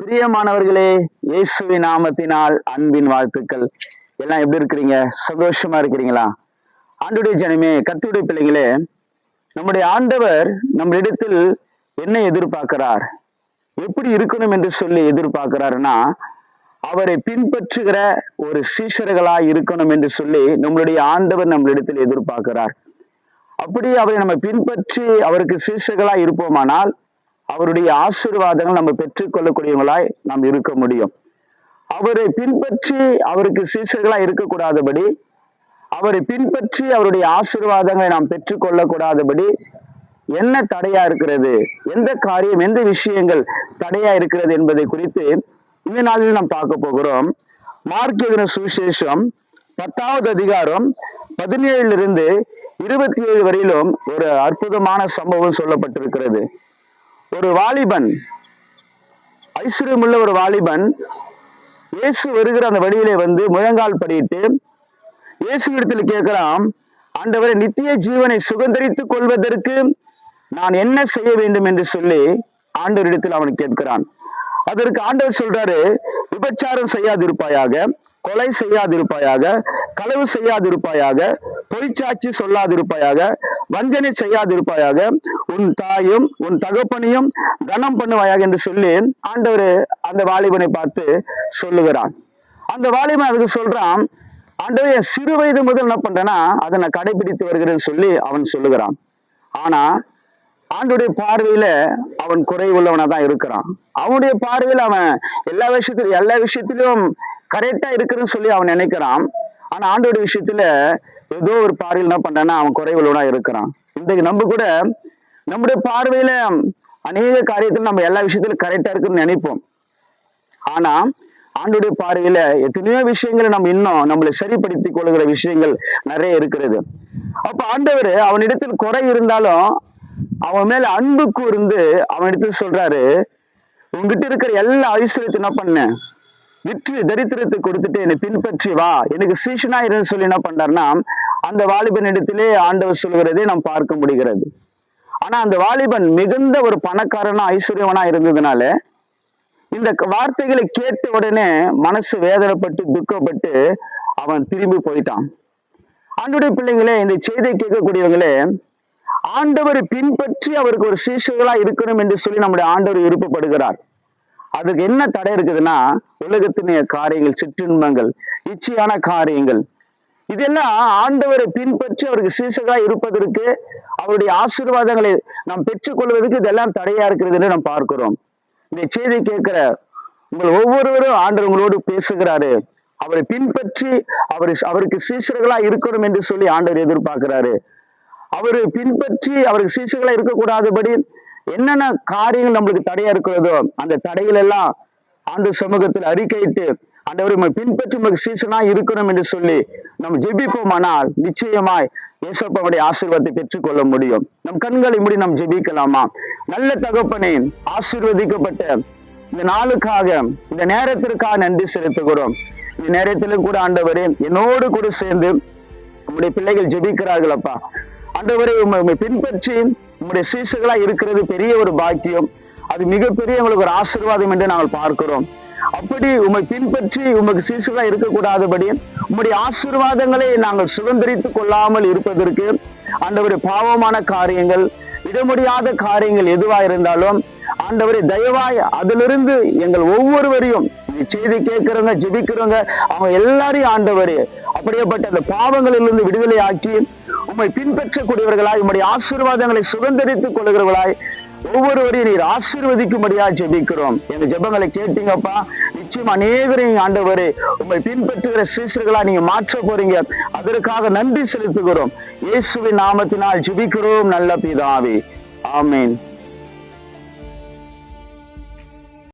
பிரியமானவர்களே, இயேசுவின் நாமத்தினால் அன்பின் வாழ்த்துக்கள். எல்லாம் எப்படி இருக்கிறீங்க? சந்தோஷமா இருக்கிறீங்களா? ஆண்டவருடைய ஜனமே, கர்த்தருடைய பிள்ளைகளே, நம்முடைய ஆண்டவர் நம்மளிடத்தில் என்ன எதிர்பார்க்கிறார், எப்படி இருக்கணும் என்று சொல்லி எதிர்பார்க்கிறாருன்னா, அவரை பின்பற்றுகிற ஒரு சீஷர்களாய் இருக்கணும் என்று சொல்லி நம்மளுடைய ஆண்டவர் நம்மளிடத்தில் எதிர்பார்க்கிறார். அப்படி அவரை நம்ம பின்பற்றி அவருக்கு சீஷர்களாய் இருப்போமானால் அவருடைய ஆசீர்வாதங்கள் நம்ம பெற்றுக்கொள்ளக்கூடியவங்களாய் நாம் இருக்க முடியும். அவரை பின்பற்றி அவருக்கு சீஷர்களாய் இருக்கக்கூடாதபடி, அவரை பின்பற்றி அவருடைய ஆசீர்வாதங்களை நாம் பெற்றுக்கொள்ளக்கூடாதபடி என்ன தடையா இருக்கிறது, எந்த காரியம், எந்த விஷயங்கள் தடையா இருக்கிறது என்பதை குறித்து இந்த நாளில் நாம் பார்க்க போகிறோம். மார்க் எழுதின சுவிசேஷம் 10வது அதிகாரம் 17 27 வரையிலும் ஒரு அற்புதமான சம்பவம் சொல்லப்பட்டிருக்கிறது. ஒரு வாலிபன், ஐஸ்வர்யமுள்ள ஒரு வாலிபன் இயேசு வருகிற அந்த வழியிலே வந்து முழங்கால் படியிட்டு இயேசுவிடத்தில் கேட்கிறான், ஆண்டவரே, நித்திய ஜீவனை சுதந்தரித்துக் கொள்வதற்கு நான் என்ன செய்ய வேண்டும் என்று சொல்லி ஆண்டவரிடத்தில் அவன் கேட்கிறான். அதற்கு ஆண்டவர் சொல்றாரு, விபச்சாரம் செய்யாதிருப்பாயாக, கொலை செய்யாதிருப்பாயாக, களவு செய்யாதிருப்பாயாக, பொய்ச்சாட்சி சொல்லாதிருப்பாயாக, வஞ்சனை செய்யாதிருப்பாயாக, உன் தாயும் உன் தகப்பனையும் கனம் பண்ணுவாயாக என்று சொல்லி ஆண்டவர் அந்த வாலிபனை பார்த்து சொல்லுகிறான். அந்த வாலிபன் அதுக்கு சொல்றான், ஆண்டவர், என் சிறு வயது முதல் என்ன பண்றேன்னா அதை நான் கடைபிடித்து வருகிறேன்னு சொல்லி அவன் சொல்லுகிறான். ஆனா ஆண்டுடைய பார்வையில அவன் குறை உள்ளவனா தான் இருக்கிறான். அவனுடைய பார்வையில அவன் எல்லா விஷயத்திலும் கரெக்டா இருக்குன்னு சொல்லி அவன் நினைக்கிறான். ஆனா ஆண்டோடைய விஷயத்துல ஏதோ ஒரு பார்வையில் என்ன பண்றான்னா அவன் குறை உள்ளவனா இருக்கிறான். இன்றைக்கு நம்ம கூட நம்முடைய பார்வையில அநேக காரியத்துல நம்ம எல்லா விஷயத்திலும் கரெக்டா இருக்குன்னு நினைப்போம். ஆனா ஆண்டுடைய பார்வையில எத்தனையோ விஷயங்களை நம்ம இன்னும் நம்மளை சரிப்படுத்திக் கொள்கிற விஷயங்கள் நிறைய இருக்கிறது. அப்ப ஆண்டவர் அவனிடத்தில் குறை இருந்தாலும் அவன் மேல அன்பு கூர்ந்து அவனிடத்துல சொல்றாரு, உங்ககிட்ட இருக்கிற எல்லா ஐஸ்வர்யத்தை என்ன பண்ண, விற்று தரித்திரத்தை கொடுத்துட்டு என்னை பின்பற்றி வா, எனக்கு சீஷனா இருன்னு சொல்லி என்ன பண்றாருன்னா அந்த வாலிபன் இடத்திலே ஆண்டவர் சொல்கிறதே நாம் பார்க்க முடிகிறது. ஆனா அந்த வாலிபன் மிகுந்த ஒரு பணக்காரனா ஐஸ்வர்யவனா இருந்ததுனால இந்த வார்த்தைகளை கேட்ட உடனே மனசு வேதனைப்பட்டு துக்கப்பட்டு அவன் திரும்பி போயிட்டான். ஆண்டவருடைய பிள்ளைங்களே, இந்த செய்தியை கேட்கக்கூடியவங்களே, ஆண்டவரை பின்பற்றி அவருக்கு ஒரு சீஷர்களா இருக்கணும் என்று சொல்லி நம்முடைய ஆண்டவர் விருப்பப்படுகிறார். அதுக்கு என்ன தடை இருக்குதுன்னா, உலகத்தினுடைய காரியங்கள், சிற்றின்பங்கள், இச்சையான காரியங்கள், இதெல்லாம் ஆண்டவரை பின்பற்றி அவருக்கு சீஷர்களா இருப்பதற்கு, அவருடைய ஆசீர்வாதங்களை நாம் பெற்றுக்கொள்வதற்கு இதெல்லாம் தடையா இருக்கிறது என்று நாம் பார்க்கிறோம். இந்த செய்தி கேட்கிற உங்கள் ஒவ்வொருவரும் ஆண்டவர் உங்களோடு பேசுகிறாரு. அவரை பின்பற்றி அவருக்கு சீஷர்களா இருக்கணும் என்று சொல்லி ஆண்டவர் எதிர்பார்க்கிறாரு. அவரை பின்பற்றி அவருக்கு சீஷர்களா இருக்கக்கூடாதபடி என்னென்ன காரியங்கள் நம்மளுக்கு தடையா இருக்கிறதோ அந்த தடைகள் எல்லாம் ஆண்டவர் சமூகத்தில் அறிக்கையிட்டு ஆண்டவரை பின்பற்றி உங்களுக்கு சீஷனா இருக்கணும் என்று சொல்லி நம்ம ஜெபிப்போமானால் நிச்சயமாய் இயேசுவுடைய ஆசீர்வாதத்தை பெற்றுக்கொள்ள முடியும். நம் கண்களை மூடி நாம் ஜெபிக்கலாமா? நல்ல தகப்பனே, ஆசீர்வதிக்கப்பட்ட இந்த நாளுக்காக, இந்த நேரத்திற்காக நன்றி செலுத்துகிறோம். இந்த நேரத்திலும் கூட ஆண்டவரே என்னோடு கூட சேர்ந்து நம்முடைய பிள்ளைகள் ஜெபிக்கிறார்கள். அப்பா ஆண்டவரே, உண்மை பின்பற்றி உங்களுடைய சீஷர்களா இருக்கிறது பெரிய ஒரு பாக்கியம். அது மிகப்பெரிய உங்களுக்கு ஒரு ஆசீர்வாதம் என்று நாங்கள் பார்க்கிறோம். அப்படி உண்மை பின்பற்றி உமக்கு சீஷர்களா இருக்கக்கூடாதபடி உங்களுடைய ஆசீர்வாதங்களை நாங்கள் சுதந்திரித்துக் கொள்ளாமல் இருப்பதற்கு ஆண்டவரே, பாவமான காரியங்கள், விட முடியாத காரியங்கள் எதுவா இருந்தாலும் ஆண்டவரே தயவாய் அதிலிருந்து எங்கள் ஒவ்வொருவரையும் செய்தி கேட்கிறவங்க, ஜெபிக்கிறவங்க, அவங்க எல்லாரையும் ஆண்டவரே அப்படியேப்பட்ட அந்த பாவங்களிலிருந்து விடுதலை ஆக்கி உம்மை பின்பற்றக்கூடியவர்களாய், உம்முடைய ஆசீர்வாதங்களை சுதந்திரித்துக் கொள்கிறவர்களாய் ஒவ்வொருவரையும் நீர் ஆசீர்வதிக்கும்படியா ஜெபிக்கிறோம். எங்க ஜெபங்களை கேட்டீங்கப்பா. நிச்சயம் அநேகரையும் ஆண்டவரே உம்மை பின்பற்றுகிற சீஷர்களா நீங்க மாற்ற போறீங்க. அதற்காக நன்றி செலுத்துகிறோம். இயேசுவின் நாமத்தினால் ஜெபிக்கிறோம் நல்ல பிதாவே. ஆமேன்.